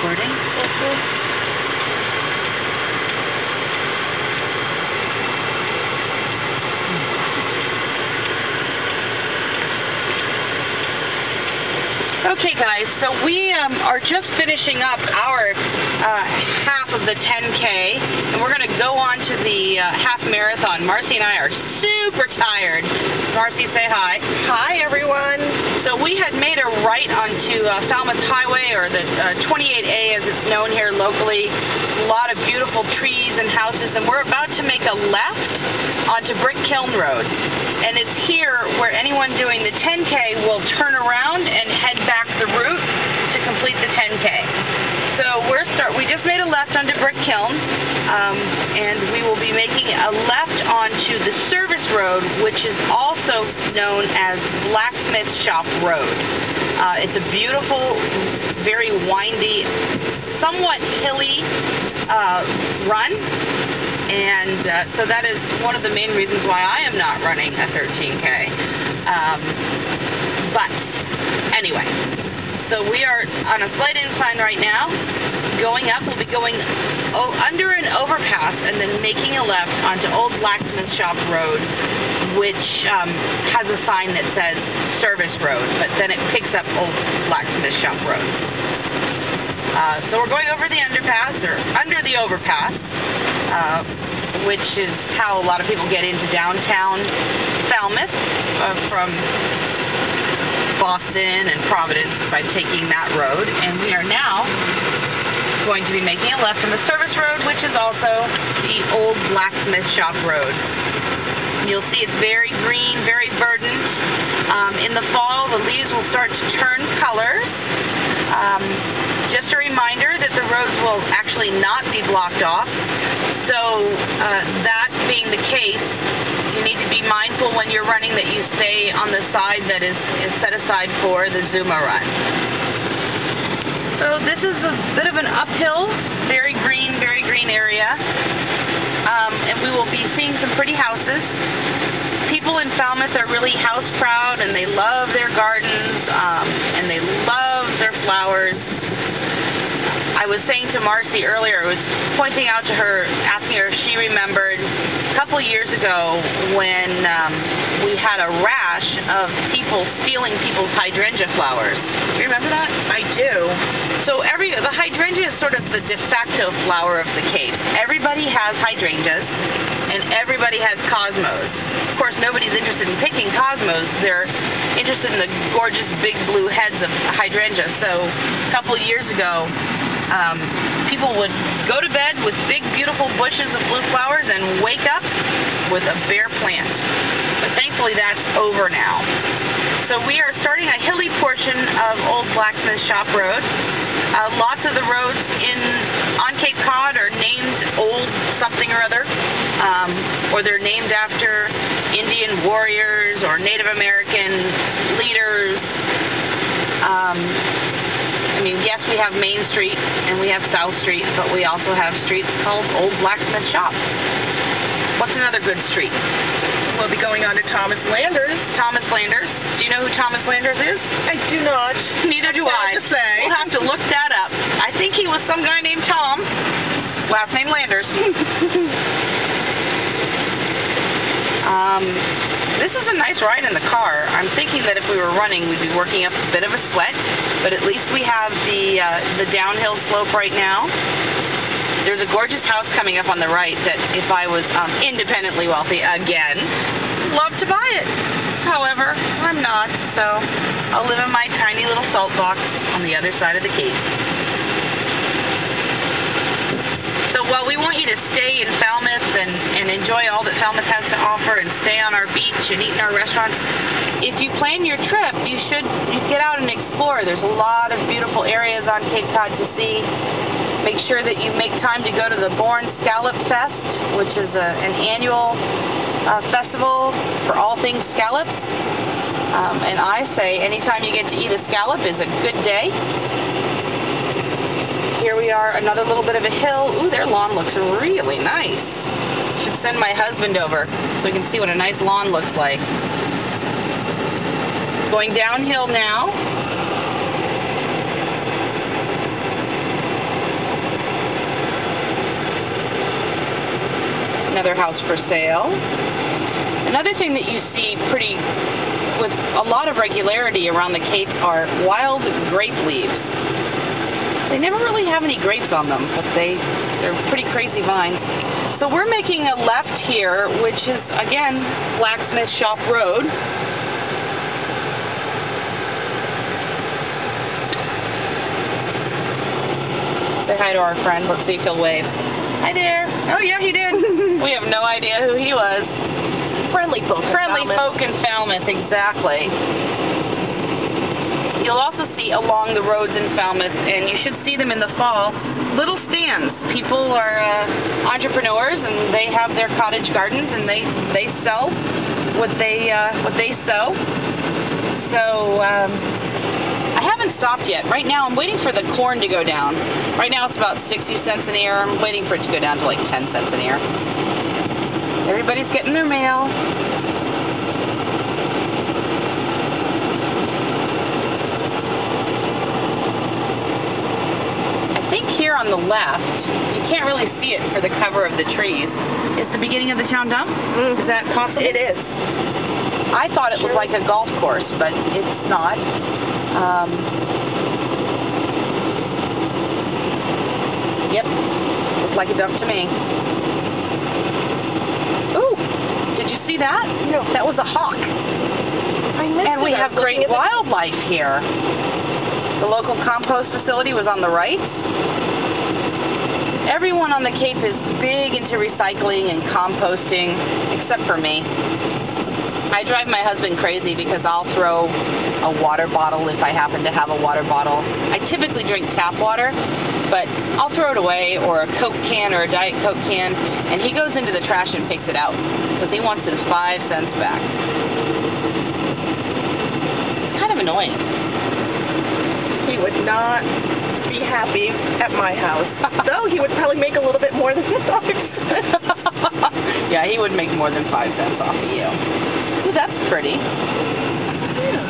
recording. Okay guys, so we are just finishing up our half of the 10K, and we're going to go on to the half marathon. Marcy and I are super tired. Marcy, say hi. Hi everyone. So we had made a right onto Falmouth Highway, or the 28A as it's known here locally. A lot of beautiful trees and houses, and we're about to make a left onto Brick Kiln Road. And it's here where anyone doing the 10K will turn around and head back the route to complete the 10K. So we just made a left onto Brick Kiln, and we will be making a left onto the service road, which is also known as Blacksmith Shop Road. It's a beautiful, very windy, somewhat hilly run. And so that is one of the main reasons why I am not running a 13K. But anyway, so we are on a slight incline right now. Going up, we'll be going under an overpass and then making a left onto Old Blacksmith Shop Road, which has a sign that says Service Road, but then it picks up Old Blacksmith Shop Road. So we're going over the underpass, or under the overpass, which is how a lot of people get into downtown Falmouth from Boston and Providence by taking that road. And we are now going to be making a left on the service road, which is also the Old Blacksmith Shop Road. You'll see it's very green, very verdant. In the fall, the leaves will start to turn color. Just a reminder that the roads will actually not be blocked off. So that being the case, you need to be mindful when you're running that you stay on the side that is set aside for the Zooma run. So this is a bit of an uphill, very green area. And we will be seeing some pretty houses. People in Falmouth are really house proud, and they love their gardens, and they love their flowers. I was saying to Marcy earlier, I was pointing out to her, asking her if she remembered a couple years ago when we had a rash of people stealing people's hydrangea flowers. Do you remember that? I do. So the hydrangea is sort of the de facto flower of the Cape. Everybody has hydrangeas, and everybody has cosmos. Of course, nobody's interested in picking cosmos. They're interested in the gorgeous big blue heads of hydrangea. So a couple years ago, people would go to bed with big, beautiful bushes of blue flowers and wake up with a bare plant. But thankfully, that's over now. So we are starting a hilly portion of Old Blacksmith Shop Road. Lots of the roads on Cape Cod are named Old something or other, or they're named after Indian warriors or Native American leaders. I mean, yes, we have Main Street and we have South Street, but we also have streets called Old Blacksmith Shop. What's another good street? We'll be going on to Thomas Landers. Thomas Landers. Do you know who Thomas Landers is? I do not. Neither do I. To say. We'll have to look that up. I think he was some guy named Tom. Last name Landers. This is a nice ride in the car. I'm thinking that if we were running, we'd be working up a bit of a sweat, but at least we have the downhill slope right now. There's a gorgeous house coming up on the right that if I was independently wealthy again, love to buy it. However, I'm not, so I'll live in my tiny little salt box on the other side of the Cape. So while we want you to stay in Falmouth and enjoy all that Falmouth has to offer and stay on our beach and eat in our restaurants, if you plan your trip, you get out and explore. There's a lot of beautiful areas on Cape Cod to see. Make sure that you make time to go to the Bourne Scallop Fest, which is an annual festival for all things scallops. And I say anytime you get to eat a scallop is a good day. Here we are, another little bit of a hill. Ooh, their lawn looks really nice. Should send my husband over so we can see what a nice lawn looks like. Going downhill now. another house for sale. Another thing that you see with a lot of regularity around the Cape are wild grape leaves. They never really have any grapes on them, but they're pretty crazy vines. So we're making a left here, which is, again, Blacksmith Shop Road. Say hi to our friend. Let's see if he'll wave. Hi there. Oh, yeah, he did. We have no idea who he was. Friendly folk. Friendly folk in Falmouth, exactly. You'll also see along the roads in Falmouth, and you should see them in the fall, little stands. People are entrepreneurs, and they have their cottage gardens, and they sell what they sow. So I haven't stopped yet. Right now, I'm waiting for the corn to go down. Right now, it's about 60 cents an ear. I'm waiting for it to go down to like 10 cents an ear. Everybody's getting their mail. I think here on the left, you can't really see it for the cover of the trees. It's the beginning of the town dump? Is that possible? It is. I thought it was like a golf course, but it's not. Yep, looks like a dump to me. Ooh, did you see that? No. That was a hawk. I missed And we it. have great wildlife here. The local compost facility was on the right. Everyone on the Cape is big into recycling and composting, except for me. I drive my husband crazy because I'll throw a water bottle if I happen to have a water bottle. I typically drink tap water, but I'll throw it away, or a Coke can or a Diet Coke can, and he goes into the trash and picks it out because he wants his 5 cents back. It's kind of annoying. He would not be happy at my house. Though he would probably make a little bit more than 5 cents. Yeah, he would make more than 5 cents off of you. Ooh, that's pretty. Yeah.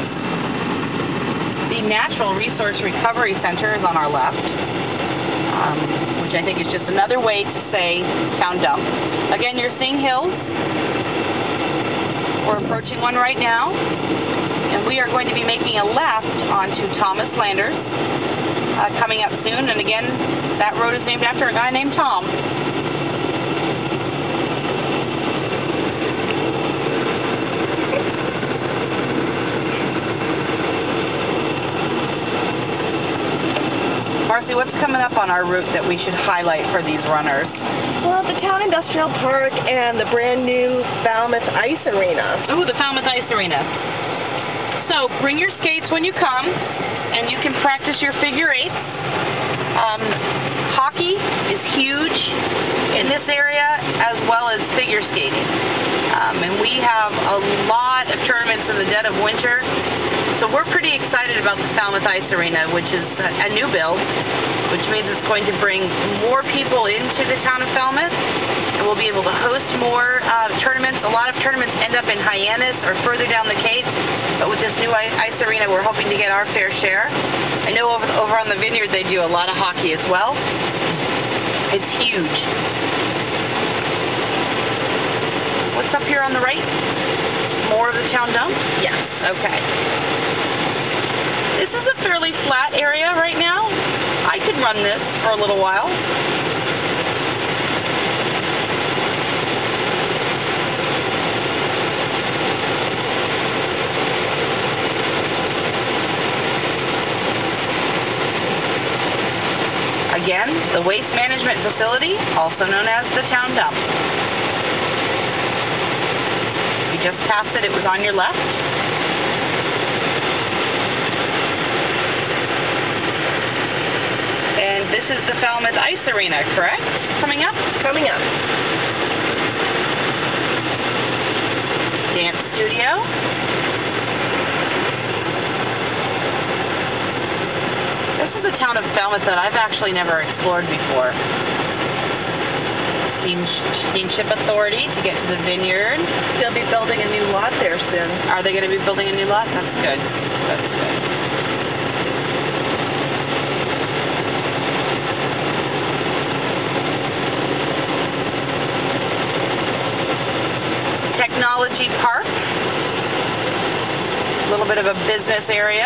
The Natural Resource Recovery Center is on our left, which I think is just another way to say town dump. Again, you're seeing hills. We're approaching one right now, and we are going to be making a left onto Thomas Landers coming up soon. And again, that road is named after a guy named Tom. Marcy, what's coming up on our route that we should highlight for these runners? Well, the Town Industrial Park and the brand new Falmouth Ice Arena. Ooh, the Falmouth Ice Arena. So bring your skates when you come, and you can practice your figure eights. Hockey is huge in this area, as well as figure skating. And we have a lot of tournaments in the dead of winter. So we're pretty excited about the Falmouth Ice Arena, which is a new build, which means it's going to bring more people into the town of Falmouth, and we'll be able to host more tournaments. A lot of tournaments end up in Hyannis or further down the Cape, but with this new ice arena, we're hoping to get our fair share. I know over on the Vineyard they do a lot of hockey as well. It's huge. What's up here on the right? More of the town dump? Yes. Okay. This is a fairly flat area right now. I could run this for a little while. Again, the waste management facility, also known as the town dump. You just passed it, it was on your left. And this is the Falmouth Ice Arena, correct? Coming up? Coming up. Dance studio. This is a town of Falmouth that I've actually never explored before. Steamship Authority to get to the Vineyard. They'll be building a new lot there soon. Are they going to be building a new lot? That's good. That's good. bit of a business area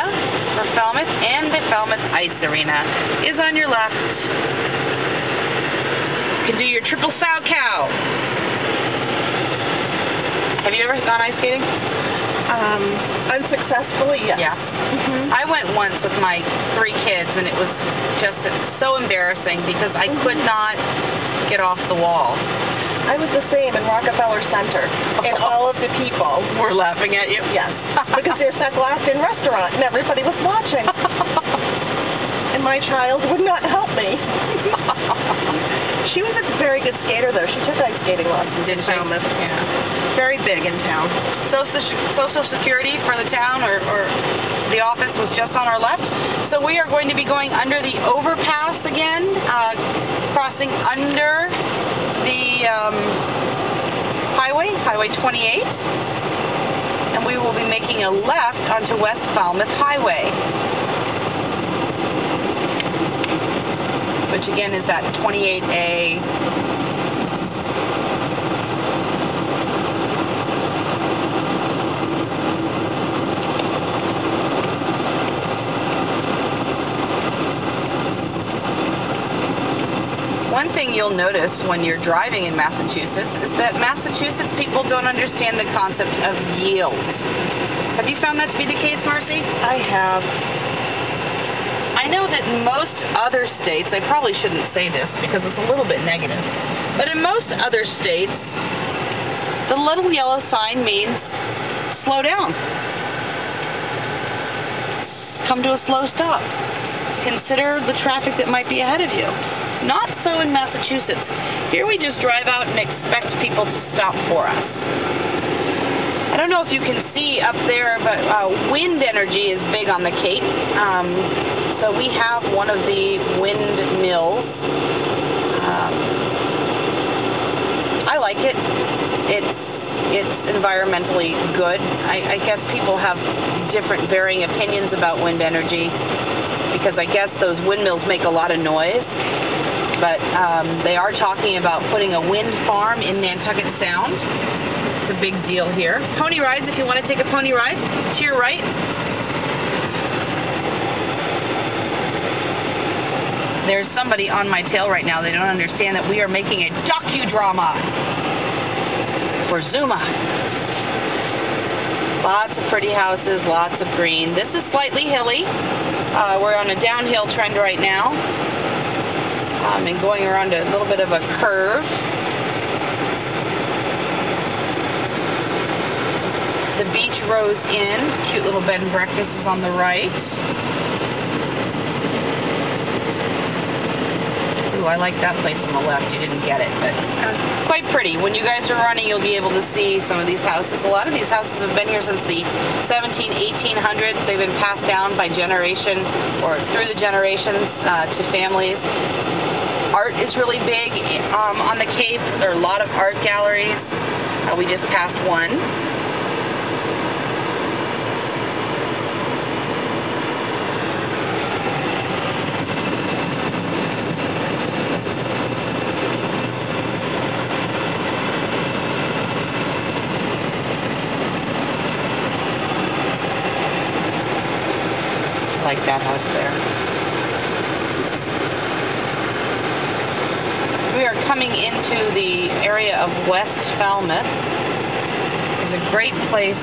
for Falmouth, and the Falmouth Ice Arena is on your left. You can do your triple sow cow. Have you ever gone ice skating? Unsuccessfully, yes. Yeah. I went once with my 3 kids, and it was just so embarrassing because I could not get off the wall. I was the same in Rockefeller Center, and all of the people were laughing at you. Yes, because there's that glassed-in restaurant, and everybody was watching. And my child would not help me. She was a very good skater, though. She took ice skating lessons in Falmouth. Yeah. Very big in town. Social Security for the town or the office was just on our left. So we are going to be going under the overpass again, crossing under the Highway 28, and we will be making a left onto West Falmouth Highway, which again is at 28A. One thing you'll notice when you're driving in Massachusetts is that Massachusetts people don't understand the concept of yield. Have you found that to be the case, Marcy? I have. I know that most other states, I probably shouldn't say this because it's a little bit negative, but in most other states, the little yellow sign means slow down. Come to a slow stop. Consider the traffic that might be ahead of you. Not so in Massachusetts. Here we just drive out and expect people to stop for us. I don't know if you can see up there, but wind energy is big on the Cape. So we have one of the windmills. I like it. It's environmentally good. I guess people have different varying opinions about wind energy because I guess those windmills make a lot of noise. But they are talking about putting a wind farm in Nantucket Sound. It's a big deal here. Pony rides, if you want to take a pony ride, to your right. There's somebody on my tail right now. They don't understand that we are making a docudrama for Zooma. Lots of pretty houses, lots of green. This is slightly hilly. We're on a downhill trend right now. And going around a little bit of a curve. The Beach Rose Inn, cute little bed and breakfast, is on the right. Ooh, I like that place on the left. You didn't get it, but it's quite pretty. When you guys are running, you'll be able to see some of these houses. A lot of these houses have been here since the 1800s. They've been passed down by generation or through the generations to families. Art is really big on the Cape. There are a lot of art galleries. We just passed one. I like that house there. We are coming into the area of West Falmouth. It's a great place,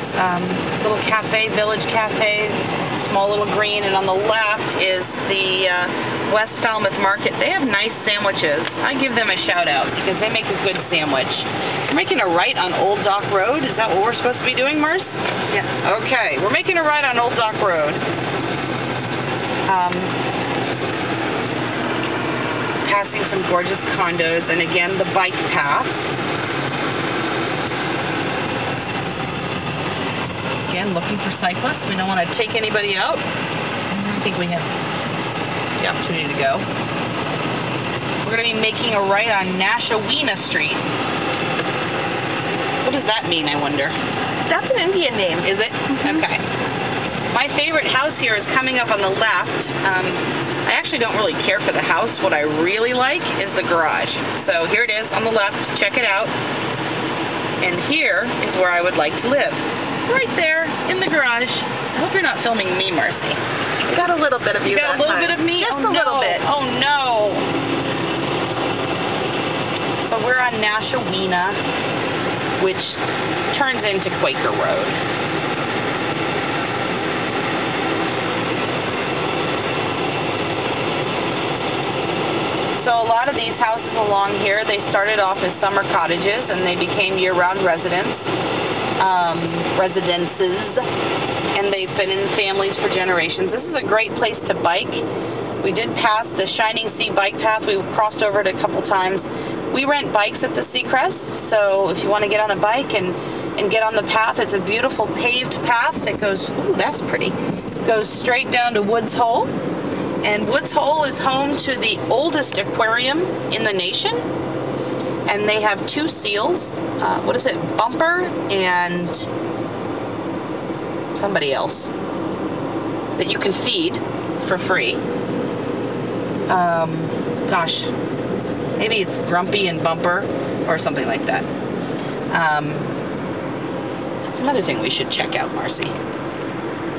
little cafe, village cafe, small little green, and on the left is the West Falmouth Market. They have nice sandwiches. I give them a shout out because they make a good sandwich. We're making a right on Old Dock Road. Is that what we're supposed to be doing, Mars? Yes. Okay, we're making a right on Old Dock Road. Passing some gorgeous condos, and again, the bike path. Again, looking for cyclists. We don't want to take anybody out. I think we have the opportunity to go. We're going to be making a right on Nashawena Street. What does that mean, I wonder? That's an Indian name. Is it? Okay. My favorite house here is coming up on the left. I actually don't really care for the house. What I really like is the garage. So here it is on the left. Check it out. And here is where I would like to live. Right there in the garage. I hope you're not filming me, Marcy. I got a little bit of you. You got a little bit of me? Just oh, a little bit. Oh, no. So we're on Nashawena, which turns into Quaker Road. So a lot of these houses along here, they started off as summer cottages and they became year-round residences, and they've been in families for generations. This is a great place to bike. We did pass the Shining Sea bike path. We crossed over it a couple times. We rent bikes at the Seacrest, so if you want to get on a bike and get on the path, it's a beautiful paved path that goes, ooh, that's pretty, goes straight down to Woods Hole. And Woods Hole is home to the oldest aquarium in the nation, and they have 2 seals. What is it? Bumper and somebody else that you can feed for free. Gosh, maybe it's Grumpy and Bumper or something like that. That's another thing we should check out, Marcy.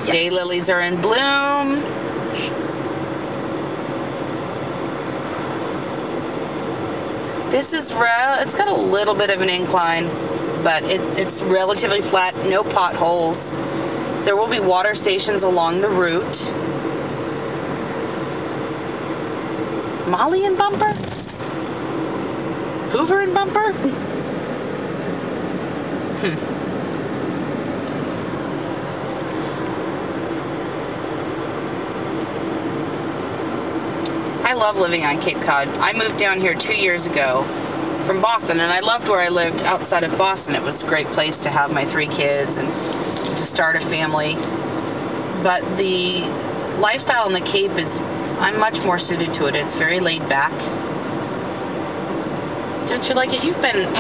Yes. Daylilies are in bloom. This is it's got a little bit of an incline, but it's relatively flat, no potholes. There will be water stations along the route. Molly and Bumper? Hoover and Bumper? I love living on Cape Cod. I moved down here 2 years ago from Boston, and I loved where I lived outside of Boston. It was a great place to have my 3 kids and to start a family. But the lifestyle on the Cape is, I'm much more suited to it. It's very laid back. Don't you like it? You've been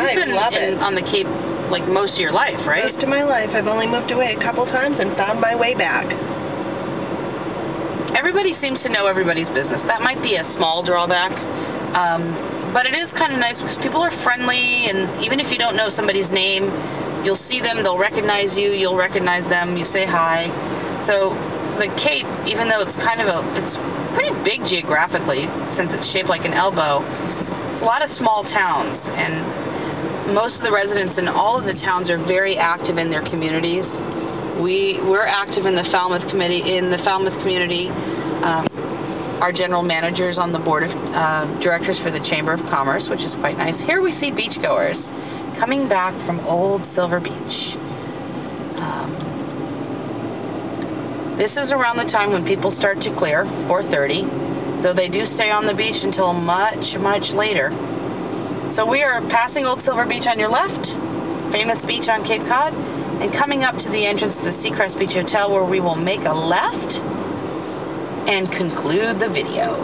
on the Cape like most of your life, right? Most of my life. I've only moved away a couple times and found my way back. Everybody seems to know everybody's business. That might be a small drawback, but it is kind of nice because people are friendly, and even if you don't know somebody's name, you'll see them, they'll recognize you, you'll recognize them, you say hi. So the Cape, even though it's it's pretty big geographically since it's shaped like an elbow, it's a lot of small towns, and most of the residents in all of the towns are very active in their communities. We're active in the Falmouth community. Our general manager's on the board of directors for the Chamber of Commerce, which is quite nice. Here we see beachgoers coming back from Old Silver Beach. This is around the time when people start to clear, 4:30, though they do stay on the beach until much, much later. So we are passing Old Silver Beach on your left, famous beach on Cape Cod, and coming up to the entrance to the Seacrest Beach Hotel, where we will make a left and conclude the video.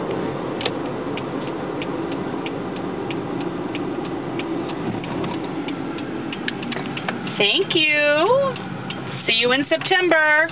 Thank you. See you in September.